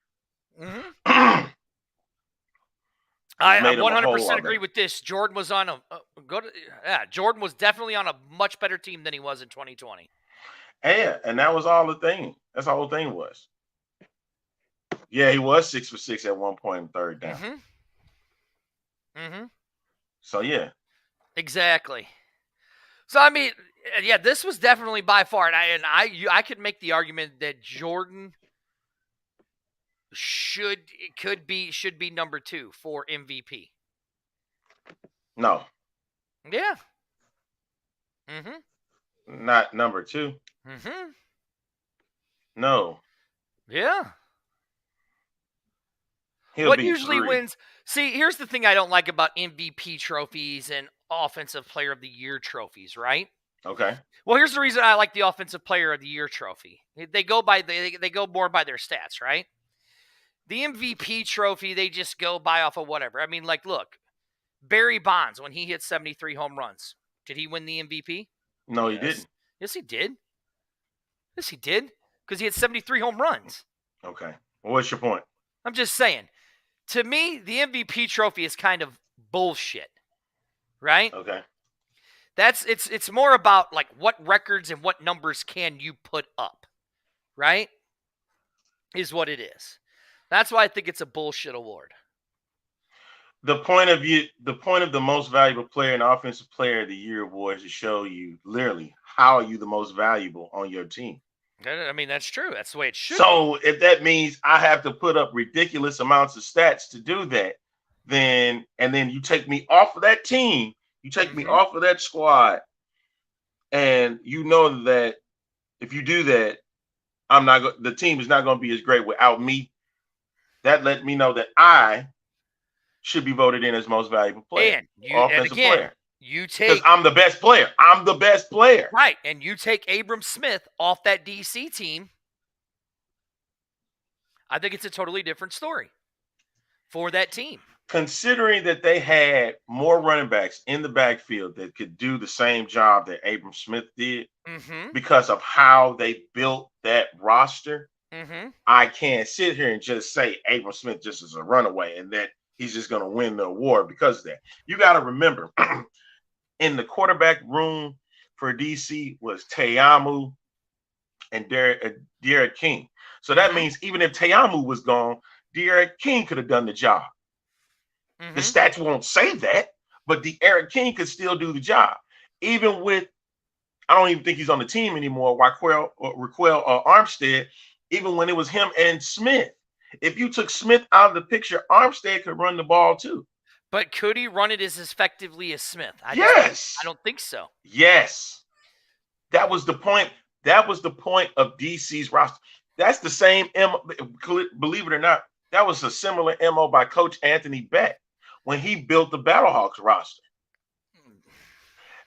[SPEAKER 3] I 100% agree with this. Jordan was on Jordan was definitely on a much better team than he was in 2020.
[SPEAKER 2] And that was all the thing. That's all the thing was. Yeah, he was 6 for 6 at one point in third down. So yeah,
[SPEAKER 3] exactly. So I mean, yeah, this was definitely by far, and I could make the argument that Jordan should be number 2 for MVP.
[SPEAKER 2] No.
[SPEAKER 3] Yeah.
[SPEAKER 2] Not number 2. No.
[SPEAKER 3] Yeah.
[SPEAKER 2] What
[SPEAKER 3] usually wins? See, here's the thing I don't like about MVP trophies and Offensive Player of the Year trophies, right?
[SPEAKER 2] Okay.
[SPEAKER 3] Well, here's the reason I like the Offensive Player of the Year trophy. They go more by their stats, right? The MVP trophy, they just go by off of whatever. I mean, like, look, Barry Bonds, when he hit 73 home runs, did he win the MVP?
[SPEAKER 2] No, he didn't.
[SPEAKER 3] Yes, he did. Yes, he did. Because he had 73 home runs.
[SPEAKER 2] Okay. Well, what's your point?
[SPEAKER 3] I'm just saying. To me, the MVP trophy is kind of bullshit. Right?
[SPEAKER 2] Okay.
[SPEAKER 3] It's more about like what records and what numbers can you put up. Right? Is what it is. That's why I think it's a bullshit award.
[SPEAKER 2] The point of the most valuable player and Offensive Player of the Year award is to show you literally how are you the most valuable on your team.
[SPEAKER 3] I mean, that's true. That's the way it should.
[SPEAKER 2] So if that means I have to put up ridiculous amounts of stats to do that, then you take me off of that team, you take me off of that squad, and you know that if you do that, the team is not going to be as great without me. That let me know that I should be voted in as most valuable player, offensive player. Because I'm the best player. I'm the best player.
[SPEAKER 3] Right. And you take Abram Smith off that DC team, I think it's a totally different story for that team.
[SPEAKER 2] Considering that they had more running backs in the backfield that could do the same job that Abram Smith did because of how they built that roster, I can't sit here and just say Abram Smith just is a runaway and that he's just going to win the award because of that. You got to remember, in the quarterback room for DC was Te'amu and Derek King. So that means even if Te'amu was gone, Derek King could have done the job. The stats won't say that, but Derek King could still do the job. Even with, I don't even think he's on the team anymore, Raquel Armstead, even when it was him and Smith. If you took Smith out of the picture, Armstead could run the ball too.
[SPEAKER 3] But could he run it as effectively as Smith? I don't think so.
[SPEAKER 2] Yes. That was the point. That was the point of DC's roster. That's the same MO, believe it or not, that was a similar MO by Coach Anthony Beck when he built the Battlehawks roster.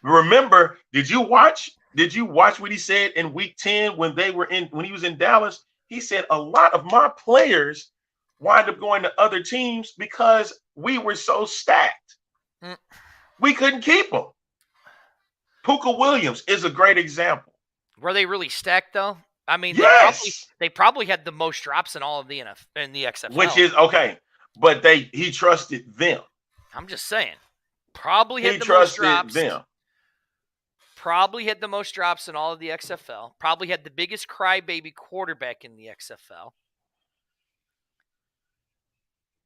[SPEAKER 2] Remember, did you watch what he said in week 10 when he was in Dallas? He said a lot of my players wind up going to other teams because we were so stacked. We couldn't keep them. Puka Williams is a great example.
[SPEAKER 3] Were they really stacked though? I mean,
[SPEAKER 2] yes.
[SPEAKER 3] they probably had the most drops in all of the XFL.
[SPEAKER 2] Which is okay, but he trusted them.
[SPEAKER 3] I'm just saying. Probably had the most drops.
[SPEAKER 2] Them.
[SPEAKER 3] Probably had the most drops in all of the XFL. Probably had the biggest crybaby quarterback in the XFL.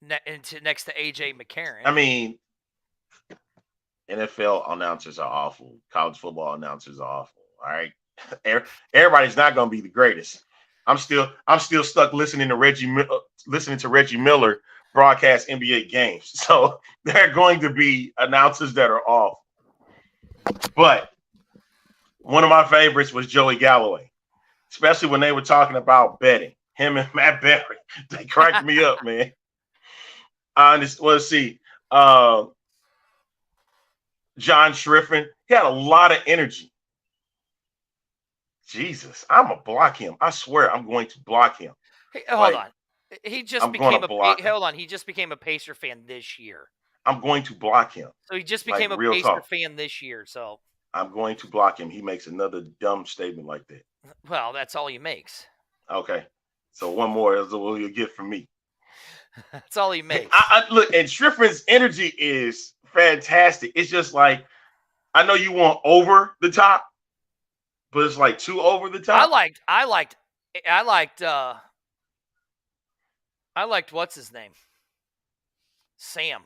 [SPEAKER 3] Next to AJ McCarron.
[SPEAKER 2] I mean, NFL announcers are awful. College football announcers are awful. All right. Everybody's not going to be the greatest. I'm still stuck listening to Reggie Miller broadcast NBA games. So there are going to be announcers that are off. But one of my favorites was Joey Galloway, especially when they were talking about betting. Him and Matt Berry, they cracked me up, man. Let's see. John Schriffen, he had a lot of energy. Jesus, I'm going to block him. I swear I'm going to block him.
[SPEAKER 3] Hey, hold on. He just became a Pacer fan this year.
[SPEAKER 2] I'm going to block him.
[SPEAKER 3] So he just became a Pacer fan this year. So
[SPEAKER 2] I'm going to block him. He makes another dumb statement like that.
[SPEAKER 3] Well, that's all he makes.
[SPEAKER 2] Okay. So one more is what you'll get from me.
[SPEAKER 3] That's all he makes.
[SPEAKER 2] Look, and Schriffen's energy is fantastic. It's just like, I know you want over the top, but it's like too over the top.
[SPEAKER 3] I liked what's his name? Sam.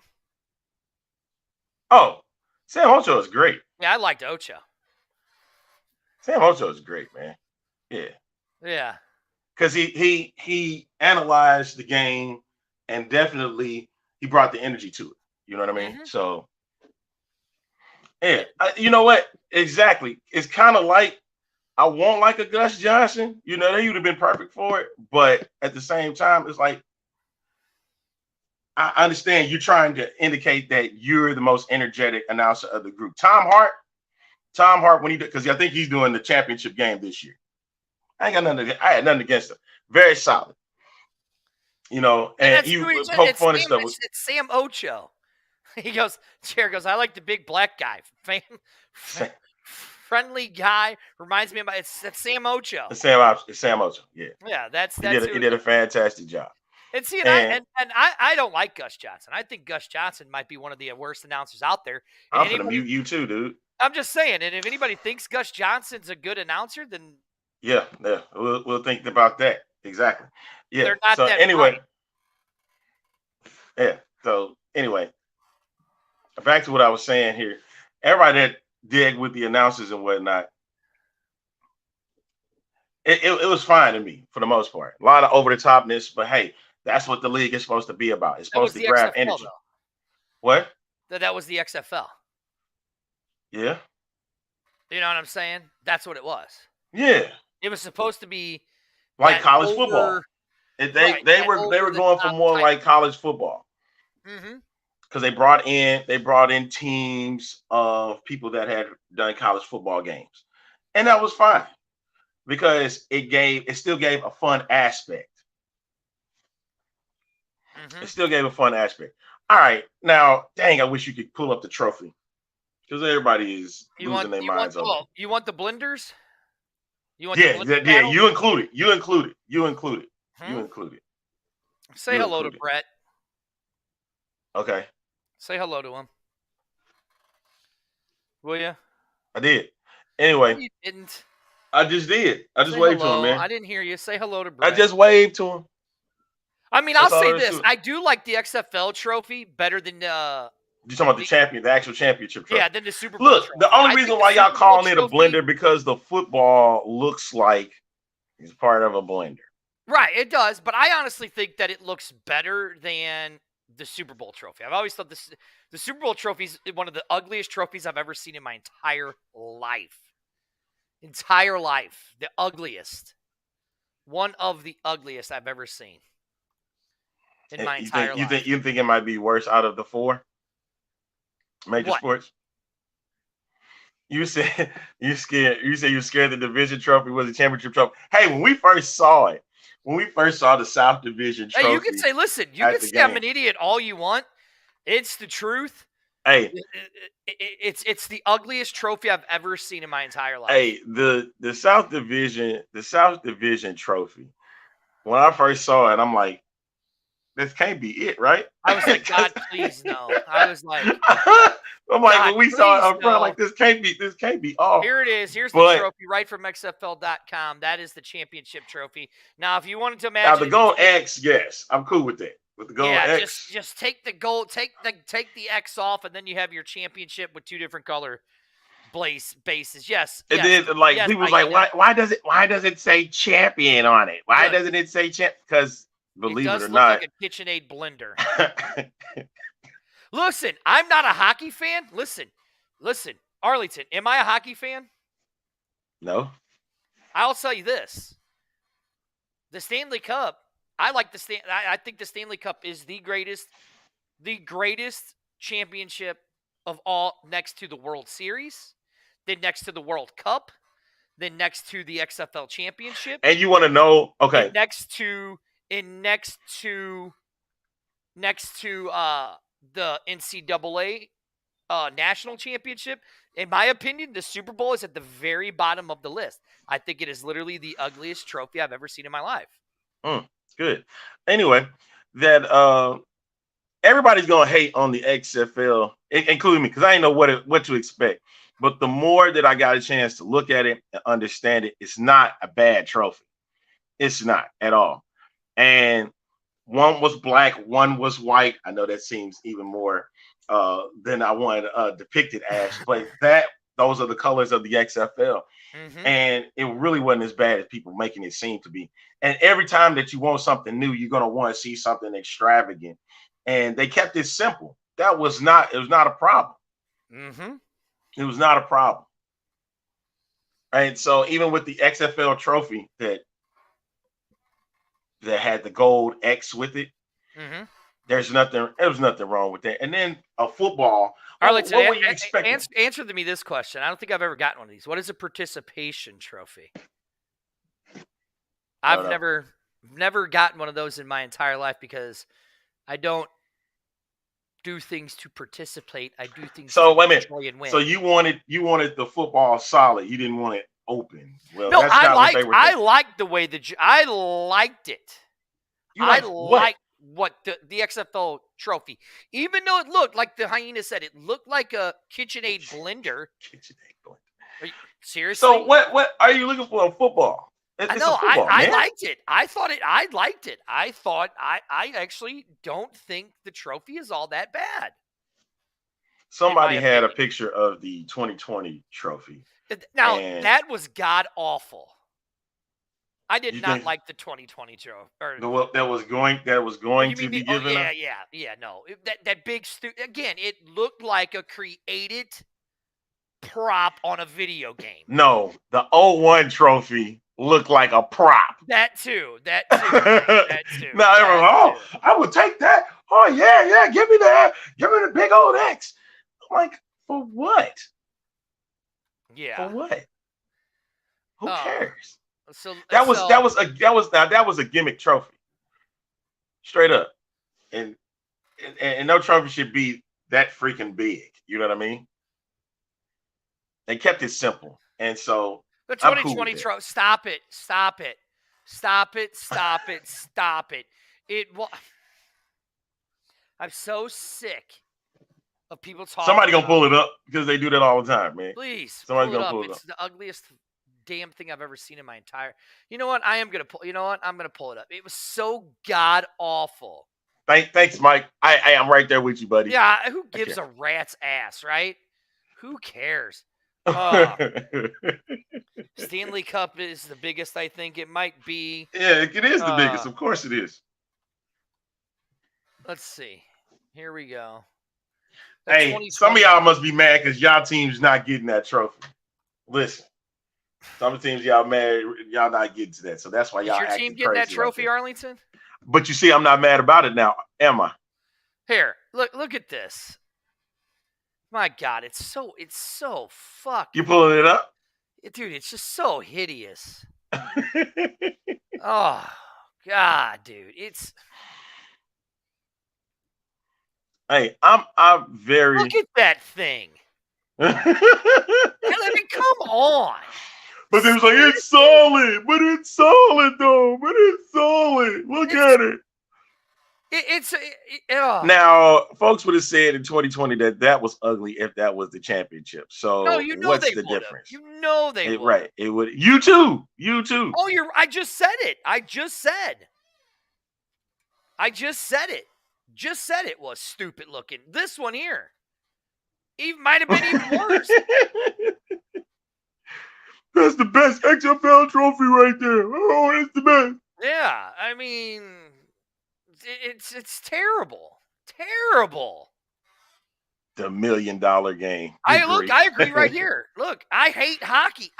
[SPEAKER 2] Oh, Sam Ocho is great.
[SPEAKER 3] Yeah, I liked Ocho.
[SPEAKER 2] Sam Ocho is great, man. Yeah.
[SPEAKER 3] Yeah.
[SPEAKER 2] Because he analyzed the game and definitely he brought the energy to it. You know what I mean? Mm-hmm. So, yeah. You know what? Exactly. It's kind of like, I want like a Gus Johnson. You know, he would have been perfect for it. But at the same time, it's like, I understand you're trying to indicate that you're the most energetic announcer of the group. Tom Hart, when because I think he's doing the championship game this year. I had nothing against him. Very solid. You know, and you poke fun and stuff.
[SPEAKER 3] It's Sam Ocho. Chair goes, I like the big black guy. Friendly guy. Reminds me of it's Sam Ocho.
[SPEAKER 2] It's Sam Ocho. Yeah.
[SPEAKER 3] Yeah, that's
[SPEAKER 2] he did a fantastic job.
[SPEAKER 3] And see, I don't like Gus Johnson. I think Gus Johnson might be one of the worst announcers out there.
[SPEAKER 2] I'm going to mute you too, dude.
[SPEAKER 3] I'm just saying, and if anybody thinks Gus Johnson's a good announcer, then
[SPEAKER 2] yeah, we'll think about that. Exactly. Yeah.
[SPEAKER 3] They're not
[SPEAKER 2] so
[SPEAKER 3] that
[SPEAKER 2] anyway.
[SPEAKER 3] funny.
[SPEAKER 2] Yeah. So anyway, back to what I was saying here. Everybody that dig with the announcers and whatnot, it was fine to me for the most part. A lot of over the topness, but hey, that's what the league is supposed to be about. It's supposed to grab
[SPEAKER 3] XFL,
[SPEAKER 2] energy.
[SPEAKER 3] Though.
[SPEAKER 2] What?
[SPEAKER 3] That was the XFL.
[SPEAKER 2] Yeah.
[SPEAKER 3] You know what I'm saying? That's what it was.
[SPEAKER 2] Yeah.
[SPEAKER 3] It was supposed to be
[SPEAKER 2] like college football. They were going for more like college football.
[SPEAKER 3] Mm-hmm.
[SPEAKER 2] Because they brought in teams of people that had done college football games, and that was fine because it still gave a fun aspect. Mm-hmm. It still gave a fun aspect. All right, now, dang, I wish you could pull up the trophy because everybody is losing their minds over it.
[SPEAKER 3] You want the blenders?
[SPEAKER 2] You include it.
[SPEAKER 3] Say hello to Brett.
[SPEAKER 2] Okay.
[SPEAKER 3] Say hello to him. Will you?
[SPEAKER 2] I did. Anyway.
[SPEAKER 3] No, you didn't.
[SPEAKER 2] I just did. I just waved to him, man.
[SPEAKER 3] I didn't hear you. Say hello to Brett.
[SPEAKER 2] I just waved to him.
[SPEAKER 3] I mean, I'll say this. I do like the XFL trophy better than
[SPEAKER 2] you're talking about the actual championship trophy.
[SPEAKER 3] Yeah, than the Super Bowl.
[SPEAKER 2] Look,
[SPEAKER 3] trophy.
[SPEAKER 2] the only reason why y'all calling it a blender because the football looks like it's part of a blender.
[SPEAKER 3] Right, it does, but I honestly think that it looks better than the Super Bowl trophy. I've always thought the Super Bowl trophy is one of the ugliest trophies I've ever seen in my entire life. Entire life. The ugliest. One of the ugliest I've ever seen in my entire life.
[SPEAKER 2] You think it might be worse out of the 4 major sports? You said you're scared. You said you're scared the division trophy was a championship trophy. Hey, when we first saw the South Division trophy,
[SPEAKER 3] hey, you can say, listen, you can say I'm an idiot all you want. It's the truth.
[SPEAKER 2] Hey,
[SPEAKER 3] it's the ugliest trophy I've ever seen in my entire life.
[SPEAKER 2] Hey, the South Division trophy. When I first saw it, I'm like, this can't be it, right?
[SPEAKER 3] I was like, God, please no. I was like,
[SPEAKER 2] I'm like, when we saw it up front, like this can't be off.
[SPEAKER 3] Here it is. Here's the trophy right from XFL.com. That is the championship trophy. Now, if you wanted to imagine,
[SPEAKER 2] now the gold X, yes, I'm cool with that. With the gold X,
[SPEAKER 3] just take the gold, take the X off, and then you have your championship with 2 different color bases. Yes.
[SPEAKER 2] And then people was like, why does it say champion on it? Why doesn't it say champ? Because believe it or not,
[SPEAKER 3] like a KitchenAid blender. Listen, I'm not a hockey fan. Listen, Arlington, am I a hockey fan?
[SPEAKER 2] No.
[SPEAKER 3] I'll tell you this: the Stanley Cup. I think the Stanley Cup is the greatest championship of all, next to the World Series, then next to the World Cup, then next to the XFL Championship.
[SPEAKER 2] And you want to know, okay?
[SPEAKER 3] Next to the NCAA National Championship. In my opinion, the Super Bowl is at the very bottom of the list. I think it is literally the ugliest trophy I've ever seen in my life.
[SPEAKER 2] Good. Anyway, that everybody's gonna hate on the XFL, including me, because I didn't know what to expect. But the more that I got a chance to look at it and understand it, it's not a bad trophy. It's not at all. And one was black, one was white. I know that seems even more than I wanted depicted as, but those are the colors of the XFL. Mm-hmm. And it really wasn't as bad as people making it seem to be. And every time that you want something new, you're going to want to see something extravagant. And they kept it simple. It was not a problem.
[SPEAKER 3] Mm-hmm.
[SPEAKER 2] It was not a problem. And so even with the XFL trophy that had the gold X with it,
[SPEAKER 3] mm-hmm.
[SPEAKER 2] There was nothing wrong with that. And then a football.
[SPEAKER 3] Arlington, what were you expecting? Answer to me this question. I don't think I've ever gotten one of these. What is a participation trophy? I've never gotten one of those in my entire life because I don't do things to participate. I do things to enjoy and win.
[SPEAKER 2] So you wanted the football solid. You didn't want it open. Well,
[SPEAKER 3] no,
[SPEAKER 2] that's not what they were thinking.
[SPEAKER 3] I liked the way I liked it.
[SPEAKER 2] I liked
[SPEAKER 3] what the XFL trophy, even though it looked like the hyena said, it looked like a KitchenAid blender. Are you, seriously?
[SPEAKER 2] So what are you looking for in football?
[SPEAKER 3] I know. I liked it. I liked it. I thought I actually don't think the trophy is all that bad.
[SPEAKER 2] Somebody had a picture of the 2020 trophy.
[SPEAKER 3] Now that was god awful. I did not like the 2020 trophy.
[SPEAKER 2] That was going to be given.
[SPEAKER 3] Yeah. No, that big again. It looked like a created prop on a video game.
[SPEAKER 2] No, the 01 trophy looked like a prop.
[SPEAKER 3] That too.
[SPEAKER 2] Now everyone, I would take that. Oh yeah, give me that. Give me the big old X. I'm like, for what?
[SPEAKER 3] Yeah.
[SPEAKER 2] For what? Who cares?
[SPEAKER 3] So
[SPEAKER 2] that was a gimmick trophy, straight up, and no trophy should be that freaking big. You know what I mean? They kept it simple, and so
[SPEAKER 3] the 2020 trophy. Stop it! I'm so sick of people talking.
[SPEAKER 2] Somebody gonna pull it up because they do that all the time, man.
[SPEAKER 3] Please,
[SPEAKER 2] somebody gonna pull it up.
[SPEAKER 3] It's the ugliest damn thing I've ever seen in my entire. You know what? I'm gonna pull it up. It was so god awful.
[SPEAKER 2] Thanks, Mike. I am right there with you, buddy.
[SPEAKER 3] Yeah, who gives a rat's ass, right? Who cares? Stanley Cup is the biggest, I think. It might be.
[SPEAKER 2] Yeah, it is the biggest. Of course it is.
[SPEAKER 3] Let's see. Here we go.
[SPEAKER 2] Hey, some of y'all must be mad because y'all team's not getting that trophy. Listen, some teams y'all mad, y'all not getting to that. So that's why y'all
[SPEAKER 3] acting crazy. Is your team getting that trophy, Arlington?
[SPEAKER 2] But you see, I'm not mad about it now, am I?
[SPEAKER 3] Here, look at this. My God, it's so fucking.
[SPEAKER 2] You pulling it up?
[SPEAKER 3] Dude, it's just so hideous. Oh, God, dude. It's.
[SPEAKER 2] Hey, I'm very.
[SPEAKER 3] Look at that thing. I mean, come on.
[SPEAKER 2] But they was like, it's solid. But it's solid, though. But it's solid. Look at it. Now, folks would have said in 2020 that was ugly if that was the championship. So
[SPEAKER 3] no, you know
[SPEAKER 2] what's
[SPEAKER 3] they
[SPEAKER 2] the
[SPEAKER 3] would've.
[SPEAKER 2] difference?
[SPEAKER 3] You know they would.
[SPEAKER 2] Right. It would. You too.
[SPEAKER 3] Oh, I just said it. I just said it. Just said it was stupid looking. This one here. Might have been even worse.
[SPEAKER 2] That's the best XFL trophy right there. Oh, it's the best.
[SPEAKER 3] Yeah, I mean, it's terrible. Terrible.
[SPEAKER 2] The $1 million game.
[SPEAKER 3] I agree right here. Look, I hate hockey.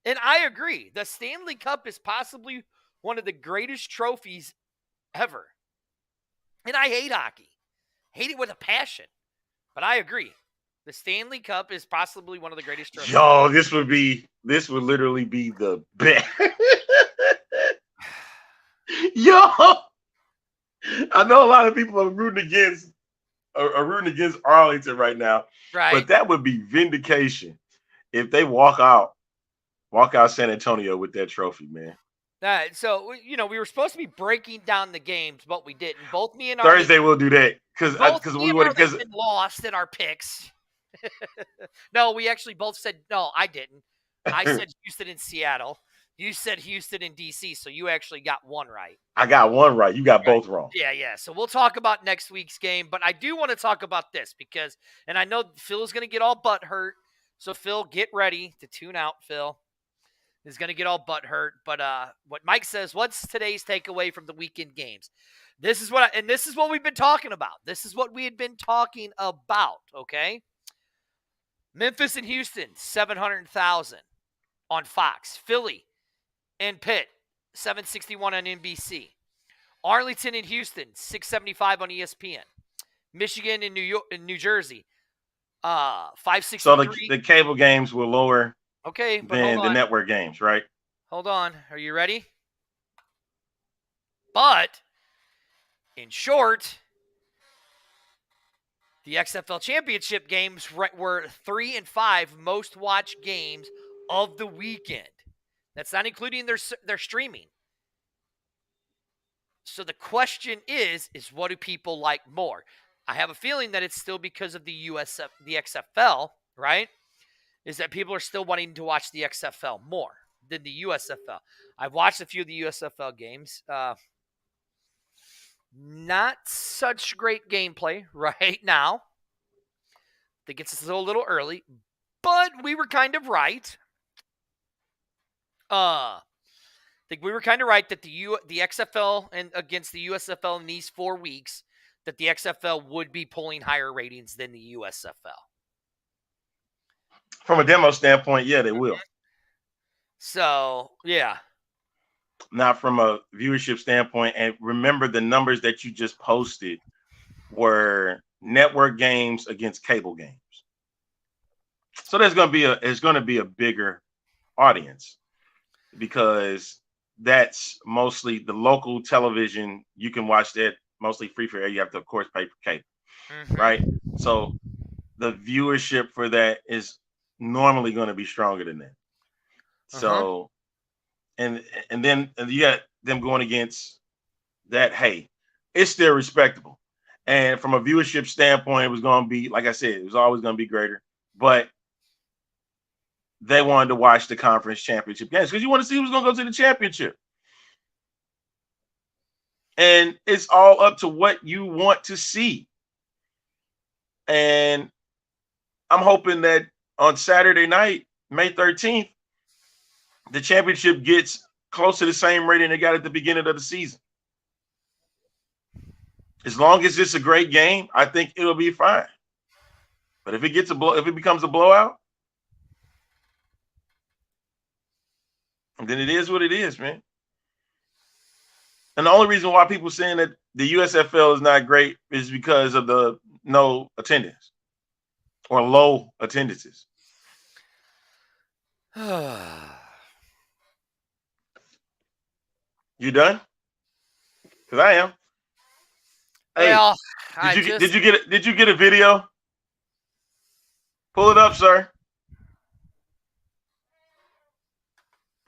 [SPEAKER 3] And I agree. The Stanley Cup is possibly one of the greatest trophies ever. And I hate hockey. Hate it with a passion. But I agree. The Stanley Cup is possibly one of the greatest trophies.
[SPEAKER 2] Yo, this would literally be the best. Yo, I know a lot of people are rooting against Arlington right now.
[SPEAKER 3] Right.
[SPEAKER 2] But that would be vindication if they walk out San Antonio with that trophy, man.
[SPEAKER 3] So, we were supposed to be breaking down the games, but we didn't. Both me and
[SPEAKER 2] Thursday we'll do that because we would have
[SPEAKER 3] lost in our picks. No, we actually both said no. I didn't. I said Houston and Seattle. You said Houston and DC, so you actually got one right.
[SPEAKER 2] I got one right. You got both wrong.
[SPEAKER 3] Yeah. So we'll talk about next week's game, but I do want to talk about this because, and I know Phil is going to get all butt hurt. So Phil, get ready to tune out. Phil is going to get all butt hurt. But what Mike says, what's today's takeaway from the weekend games? This is what we've been talking about. This is what we had been talking about. Okay. Memphis and Houston, 700,000 on Fox. Philly and Pitt, 761 on NBC. Arlington and Houston, 675 on ESPN. Michigan and New Jersey, 563.
[SPEAKER 2] So the cable games were lower
[SPEAKER 3] than
[SPEAKER 2] the network games, right?
[SPEAKER 3] Hold on. Are you ready? But in short, the XFL championship games were 3 and 5 most watched games of the weekend. That's not including their streaming. So the question is what do people like more? I have a feeling that it's still because of the XFL, right? Is that people are still wanting to watch the XFL more than the USFL. I've watched a few of the USFL games. Not such great gameplay right now. I think it's still a little early, but we were kind of right. I think we were kind of right that the XFL and against the USFL in these 4 weeks, that the XFL would be pulling higher ratings than the USFL.
[SPEAKER 2] From a demo standpoint, yeah, they will.
[SPEAKER 3] So, yeah.
[SPEAKER 2] Not from a viewership standpoint. And remember, the numbers that you just posted were network games against cable games. So there's going to be a bigger audience because that's mostly the local television. You can watch that mostly free for air. You have to, of course, pay for cable, right? So the viewership for that is normally going to be stronger than that. So, and then you got them going against that. Hey, it's still respectable. And from a viewership standpoint, it was going to be, like I said, it was always going to be greater. But they wanted to watch the conference championship games because you want to see who's going to go to the championship. And it's all up to what you want to see. And I'm hoping that on Saturday night, May 13th, the championship gets close to the same rating they got at the beginning of the season. As long as it's a great game, I think it'll be fine. But if it becomes a blowout, then it is what it is, man. And the only reason why people are saying that the USFL is not great is because of the no attendance or low attendances. You done? Because I am.
[SPEAKER 3] Well,
[SPEAKER 2] hey, did you get a video? Pull it up, sir.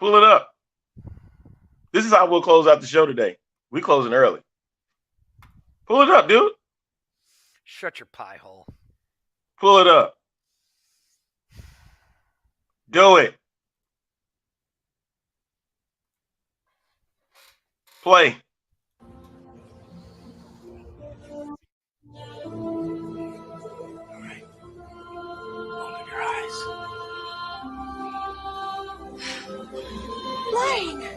[SPEAKER 2] Pull it up. This is how we'll close out the show today. We closing early. Pull it up, dude.
[SPEAKER 3] Shut your pie hole.
[SPEAKER 2] Pull it up. Do it. Play.
[SPEAKER 4] All right. Open your eyes.
[SPEAKER 5] Lane!